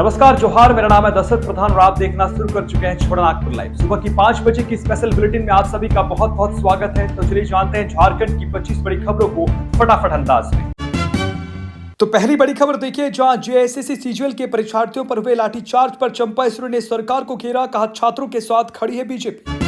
नमस्कार, जोहार। मेरा नाम है दशरथ प्रधान और आप देखना शुरू कर चुके हैं छोटा नागपुर लाइव। सुबह की 5 बजे की स्पेशल बुलेटिन में आप सभी का बहुत बहुत स्वागत है। तो चलिए जानते हैं झारखंड की 25 बड़ी खबरों को फटाफट अंदाज में। तो पहली बड़ी खबर देखिए, जहां जेएसएससी सीजीएल के परीक्षार्थियों पर हुए लाठीचार्ज पर चंपा ईश्वरी ने सरकार को घेरा, कहा छात्रों के साथ खड़ी है बीजेपी।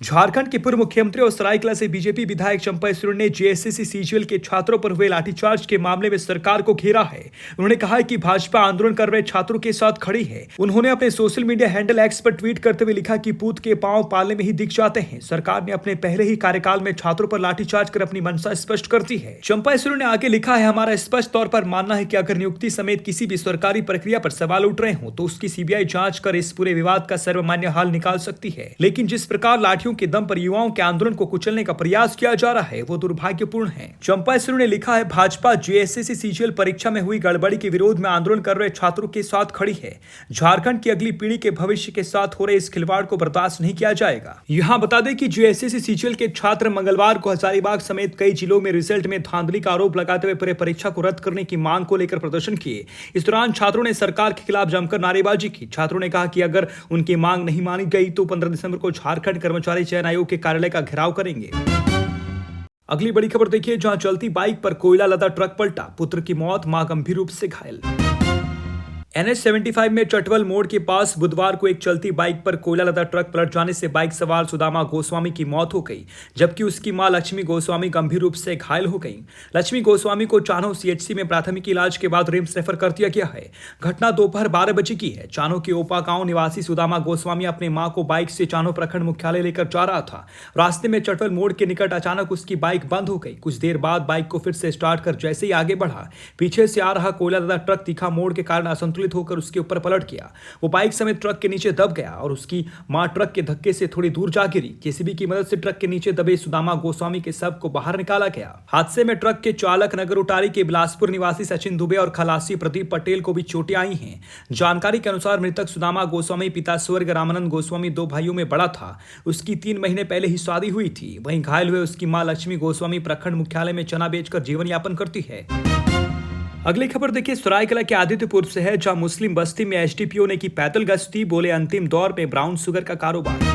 झारखंड के पूर्व मुख्यमंत्री और सरायकेला से बीजेपी विधायक चंपा ईश्वरी ने जेएसएससी सीजीएल के छात्रों पर हुए लाठीचार्ज के मामले में सरकार को घेरा है। उन्होंने कहा है कि भाजपा आंदोलन कर रहे छात्रों के साथ खड़ी है। उन्होंने अपने सोशल मीडिया हैंडल एक्स पर ट्वीट करते हुए लिखा कि पूत के पांव पालने में ही दिख जाते हैं। सरकार ने अपने पहले ही कार्यकाल में छात्रों पर लाठीचार्ज कर अपनी मंशा स्पष्ट कर दी है। चंपा ईश्वरी ने आगे लिखा है, हमारा स्पष्ट तौर पर मानना है कि अगर नियुक्ति समेत किसी भी सरकारी प्रक्रिया पर सवाल उठ रहे हो तो उसकी सीबीआई जांच कर इस पूरे विवाद का सर्वमान्य हल निकाल सकती है। लेकिन जिस प्रकार लाठियों के दम पर युवाओं के आंदोलन को कुचलने का प्रयास किया जा रहा है वो दुर्भाग्यपूर्ण है। चंपा ईश्वरी ने लिखा है, भाजपा जेएसएससी सीजीएल परीक्षा में हुई गड़बड़ी के विरोध में आंदोलन कर रहे छात्रों के साथ खड़ी है। झारखंड की अगली पीढ़ी के भविष्य के साथ हो रहे इस खिलवाड़ को बर्दाश्त नहीं किया जाएगा। यहाँ बता दें कि जेएसएससी सीजीएल के छात्र मंगलवार को हजारीबाग समेत कई जिलों में रिजल्ट में धांधली का आरोप लगाते हुए पूरे परीक्षा को रद्द करने की मांग को लेकर प्रदर्शन किए। इस दौरान छात्रों ने सरकार के खिलाफ जमकर नारेबाजी की। छात्रों ने कहा कि अगर उनकी मांग नहीं मानी गई तो 15 दिसंबर को झारखंड कर्मचारी चयन आयोग के कार्यालय का घेराव करेंगे। अगली बड़ी खबर देखिए, जहां चलती बाइक पर कोयला लदा ट्रक पलटा, पुत्र की मौत, मां गंभीर रूप से घायल। NH 75 में चटवल मोड़ के पास बुधवार को एक चलती बाइक पर कोयला लदा ट्रक पलट जाने से बाइक सवार सुदामा गोस्वामी की मौत हो गई, जबकि उसकी मां लक्ष्मी गोस्वामी गंभीर रूप से घायल हो गई। लक्ष्मी गोस्वामी को चानो सीएचसी में प्राथमिक इलाज के बाद रिम्स रेफर कर दिया गया है। घटना दोपहर 12 बजे की है। चानो के ओपा गांव निवासी सुदामा गोस्वामी अपनी मां को बाइक से चानो प्रखंड मुख्यालय लेकर जा रहा था। रास्ते में चटवल मोड़ के निकट अचानक उसकी बाइक बंद हो गई। कुछ देर बाद बाइक को फिर से स्टार्ट कर जैसे ही आगे बढ़ा, पीछे से आ रहा कोयला लदा ट्रक तीखा मोड़ के कारण असंतुलित होकर उसके ऊपर पलट गया। वो बाइक समेत ट्रक के नीचे दब गया और उसकी मां ट्रक के धक्के से थोड़ी दूर जा गिरी। जेसीबी की मदद से ट्रक के नीचे दबे सुदामा गोस्वामी के शव को बाहर निकाला गया। हादसे में ट्रक के चालक नगर उटारी के बिलासपुर निवासी सचिन दुबे और खलासी प्रदीप पटेल को भी चोटें आई हैं। जानकारी के अनुसार मृतक सुदामा गोस्वामी पिता स्वर्ग रामानंद गोस्वामी 2 भाइयों में बड़ा था। उसकी 3 महीने पहले ही शादी हुई थी। वहीं घायल हुए उसकी मां लक्ष्मी गोस्वामी प्रखंड मुख्यालय में चना बेचकर जीवन यापन करती है। अगली खबर देखिए, सरायकेला के आदित्यपुर से है, जहां मुस्लिम बस्ती में एसडीपीओ ने की पैदल गश्ती, बोले अंतिम दौर में ब्राउन शुगर का कारोबार।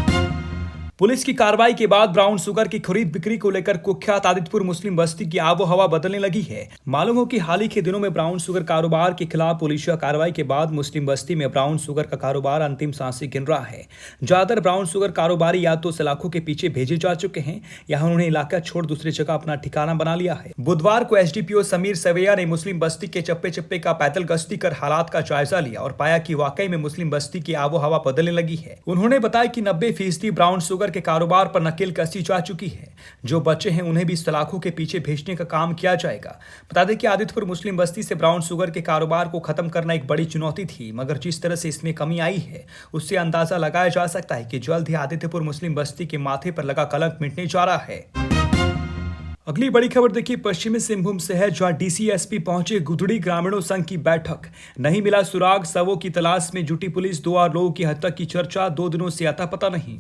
पुलिस की कार्रवाई के बाद ब्राउन शुगर की खरीद बिक्री को लेकर कुख्यात आदित्यपुर मुस्लिम बस्ती की आबो हवा बदलने लगी है। मालूम हो कि हाल ही के दिनों में ब्राउन शुगर कारोबार के खिलाफ पुलिसिया कार्रवाई के बाद मुस्लिम बस्ती में ब्राउन शुगर का कारोबार अंतिम सांसें गिन रहा है। ज्यादातर ब्राउन शुगर कारोबारी या तो सलाखों के पीछे भेजे जा चुके हैं या उन्होंने इलाका छोड़ दूसरी जगह अपना ठिकाना बना लिया है। बुधवार को एसडीपीओ समीर सवैया ने मुस्लिम बस्ती के चप्पे चप्पे का पैदल गश्ती कर हालात का जायजा लिया और पाया कि वाकई में मुस्लिम बस्ती की आबो हवा बदलने लगी है। उन्होंने बताया कि 90% ब्राउन शुगर के कारोबार पर नकेल कसी जा चुकी है। जो बच्चे हैं उन्हें भी सलाखों के पीछे भेजने का काम किया जाएगा। बता दें कि आदित्यपुर मुस्लिम बस्ती से ब्राउन शुगर के कारोबार को खत्म करना एक बड़ी चुनौती थी, मगर जिस तरह से इसमें कमी आई है उससे अंदाजा लगाया जा सकता है कि जल्द ही आदित्यपुर मुस्लिम बस्ती के माथे पर लगा कलंक मिटने जा रहा है। अगली बड़ी खबर देखिए, पश्चिमी सिंहभूम से है, जहां डीसीएसपी पहुंचे गुदड़ी ग्रामीणों संघ की बैठक। नहीं मिला सुराग, शवों की तलाश में जुटी पुलिस। 2 और लोगों की हत्या की चर्चा, 2 दिनों से अता पता नहीं।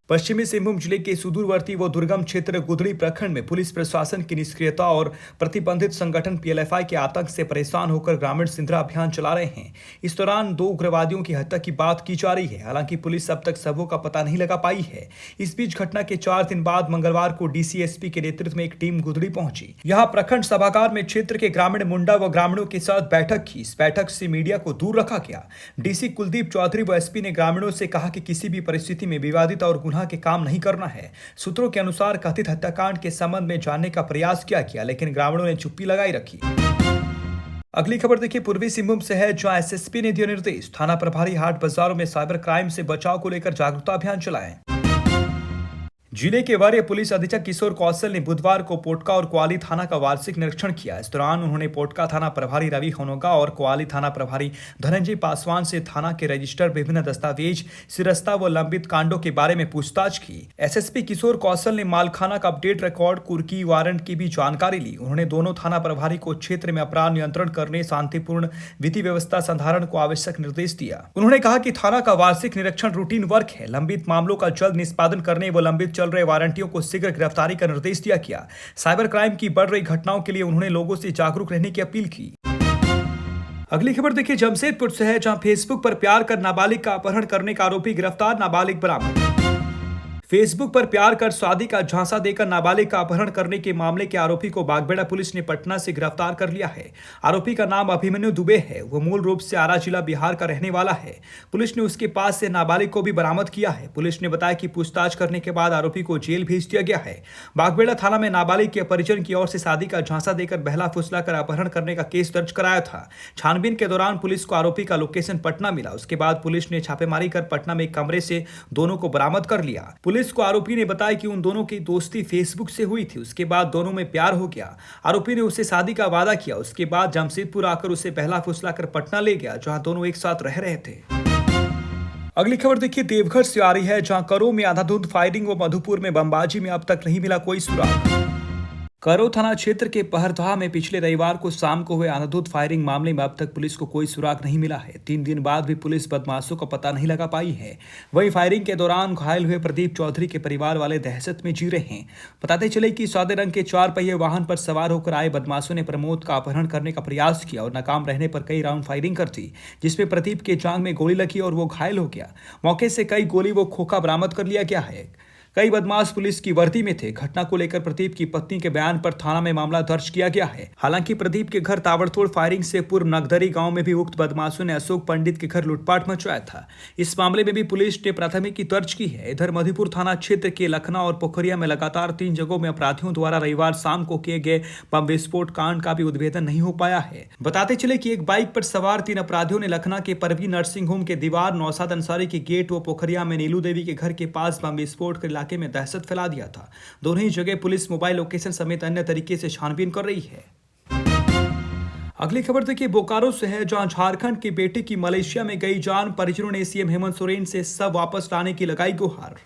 पश्चिमी सिंहभूम जिले के सुदूरवर्ती व दुर्गम क्षेत्र गुदड़ी प्रखंड में पुलिस प्रशासन की निष्क्रियता और प्रतिबंधित संगठन पीएलएफआई के आतंक से परेशान होकर ग्रामीण सिंधरा अभियान चला रहे हैं। इस दौरान 2 उग्रवादियों की हत्या की बात की जा रही है। हालांकि पुलिस अब तक सबों का पता नहीं लगा पाई है। इस बीच घटना के 4 दिन बाद मंगलवार को डीसीएसपी के नेतृत्व में एक टीम गुदड़ी पहुंची। यहाँ प्रखंड सभागार में क्षेत्र के ग्रामीण मुंडा व ग्रामीणों के साथ बैठक की। इस बैठक से मीडिया को दूर रखा गया। डीसी कुलदीप चौधरी व एसपी ने ग्रामीणों से कहा कि किसी भी परिस्थिति में विवादित और गुनाह के काम नहीं करना है। सूत्रों के अनुसार कथित हत्याकांड के संबंध में जानने का प्रयास किया गया, लेकिन ग्रामीणों ने चुप्पी लगाई रखी। अगली खबर देखिए, पूर्वी सिंहभूम से है, जहां एसएसपी ने दिया निर्देश, थाना प्रभारी हाट बाजारों में साइबर क्राइम से बचाव को लेकर जागरूकता अभियान चलाएं। जिले के वरीय पुलिस अधीक्षक किशोर कौशल ने बुधवार को पोटका और कोआली थाना का वार्षिक निरीक्षण किया। इस दौरान उन्होंने पोटका थाना प्रभारी रवि होनोगा और कोआली थाना प्रभारी धनंजय पासवान से थाना के रजिस्टर, विभिन्न दस्तावेज, सिरस्ता व लंबित कांडों के बारे में पूछताछ की। एसएसपी किशोर कौशल ने मालखाना का अपडेट रिकॉर्ड, कुर्की, वारंट की भी जानकारी ली। उन्होंने दोनों थाना प्रभारी को क्षेत्र में अपराध नियंत्रण करने, शांतिपूर्ण विधि व्यवस्था संधारण को आवश्यक निर्देश दिया। उन्होंने कहा कि थाना का वार्षिक निरीक्षण रूटीन वर्क है। लंबित मामलों का जल्द निष्पादन करने व लंबित चल रहे वारंटियों को शीघ्र गिरफ्तारी का निर्देश दिया गया। साइबर क्राइम की बढ़ रही घटनाओं के लिए उन्होंने लोगों से जागरूक रहने की अपील की। अगली खबर देखिए जमशेदपुर से है, जहां फेसबुक पर प्यार कर नाबालिग का अपहरण करने का आरोपी गिरफ्तार, नाबालिग बरामद। फेसबुक पर प्यार कर शादी का झांसा देकर नाबालिग का अपहरण करने के मामले के आरोपी को बागबेड़ा पुलिस ने पटना से गिरफ्तार कर लिया है। आरोपी का नाम अभिमन्यु दुबे है। वह मूल रूप से आरा जिला बिहार का रहने वाला है। पुलिस ने उसके पास से नाबालिग को भी बरामद किया है। पुलिस ने बताया कि पूछताछ करने के बाद आरोपी को जेल भेज दिया गया है। बागबेड़ा थाना में नाबालिग के परिजन की ओर से शादी का झांसा देकर बहला फुसला कर अपहरण करने का केस दर्ज कराया था। छानबीन के दौरान पुलिस को आरोपी का लोकेशन पटना मिला। उसके बाद पुलिस ने छापेमारी कर पटना में एक कमरे से दोनों को बरामद कर लिया। पुलिस को आरोपी ने बताया कि उन दोनों की दोस्ती फेसबुक से हुई थी। उसके बाद दोनों में प्यार हो गया। आरोपी ने उससे शादी का वादा किया। उसके बाद जमशेदपुर आकर उसे बहला फुसला कर पटना ले गया, जहां दोनों एक साथ रह रहे थे। अगली खबर देखिए देवघर से आ रही है, जहां करो में अंधाधुंध फायरिंग व मधुपुर में बमबाजी में अब तक नहीं मिला कोई सुराग। करो थाना क्षेत्र के पहरदहा में पिछले रविवार को शाम को हुए अंधाधुंध फायरिंग मामले में अब तक पुलिस को कोई सुराग नहीं मिला है। 3 दिन बाद भी पुलिस बदमाशों का पता नहीं लगा पाई है। वहीं फायरिंग के दौरान घायल हुए प्रदीप चौधरी के परिवार वाले दहशत में जी रहे हैं। बताते चले कि सादे रंग के 4 पहिए वाहन पर सवार होकर आए बदमाशों ने प्रमोद का अपहरण करने का प्रयास किया और नाकाम रहने पर कई राउंड फायरिंग कर दी, जिसमें प्रदीप के जांघ में गोली लगी और वो घायल हो गया। मौके से कई गोली व खोखा बरामद कर लिया गया है। कई बदमाश पुलिस की वर्दी में थे। घटना को लेकर प्रदीप की पत्नी के बयान पर थाना में मामला दर्ज किया गया है। हालांकि प्रदीप के घर ताबड़तोड़ फायरिंग से पूर्व नगदरी गांव में भी उक्त बदमाशों ने अशोक पंडित के घर लूटपाट मचाया था। इस मामले में भी पुलिस ने प्राथमिकी दर्ज की है। इधर मधुपुर थाना क्षेत्र के लखना और पोखरिया में लगातार 3 जगहों में अपराधियों द्वारा रविवार शाम को किए गए बम विस्फोट कांड का भी उद्भेदन नहीं हो पाया है। बताते चले कि एक बाइक पर सवार 3 अपराधियों ने लखना के परवीन नर्सिंग होम के दीवार, नौशाद अंसारी के गेट व पोखरिया में नीलू देवी के घर के पास बम विस्फोट कर इलाके में दहशत फैला दिया था। दोनों ही जगह पुलिस मोबाइल लोकेशन समेत अन्य तरीके से छानबीन कर रही है। अगली खबर देखिए बोकारो से है, जहां झारखंड की बेटी की मलेशिया में गई जान, परिजनों ने सीएम हेमंत सोरेन से सब वापस लाने की लगाई गुहार।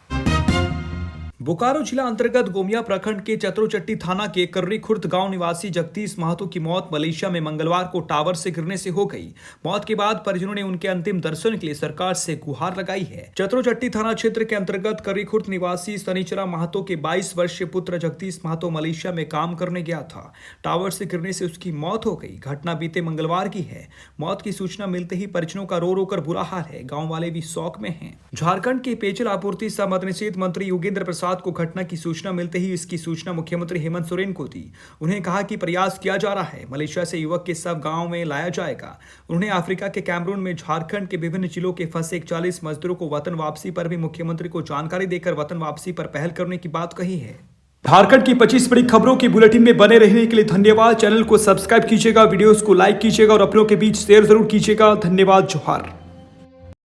बोकारो जिला अंतर्गत गोमिया प्रखंड के चतरोचट्टी थाना के कर्री खुर्द गांव निवासी जगदीश महतो की मौत मलेशिया में मंगलवार को टावर से गिरने से हो गई। मौत के बाद परिजनों ने उनके अंतिम दर्शन के लिए सरकार से गुहार लगाई है। चतरोचट्टी थाना क्षेत्र के अंतर्गत कर्री खुर्द निवासी शनिचरा महतो के 22 वर्षीय पुत्र जगदीश महतो मलेशिया में काम करने गया था। टावर से गिरने से उसकी मौत हो गई। घटना बीते मंगलवार की है। मौत की सूचना मिलते ही परिजनों का रो रो कर बुरा हाल है। गाँव वाले भी शौक में है। झारखंड के पेयजल आपूर्ति सह मद्यनिषेध मंत्री योगेंद्र प्रसाद को घटना की सूचना मिलते ही इसकी सूचना मुख्यमंत्री हेमंत सोरेन को दी। उन्हें कहा कि प्रयास किया जा रहा है, मलेशिया से युवक के शव गांव में लाया जाएगा। उन्होंने अफ्रीका के कैमरून में झारखंड के विभिन्न जिलों के फंसे 41 मजदूरों को वतन वापसी पर भी मुख्यमंत्री को जानकारी देकर वतन वापसी पर पहल करने की बात कही है। झारखंड की 25 बड़ी खबरों की बुलेटिन में बने रहने के लिए धन्यवाद। चैनल को सब्सक्राइब कीजिएगा, वीडियोस को लाइक कीजिएगा और अपनों के बीच शेयर जरूर कीजिएगा। धन्यवाद। जोहार।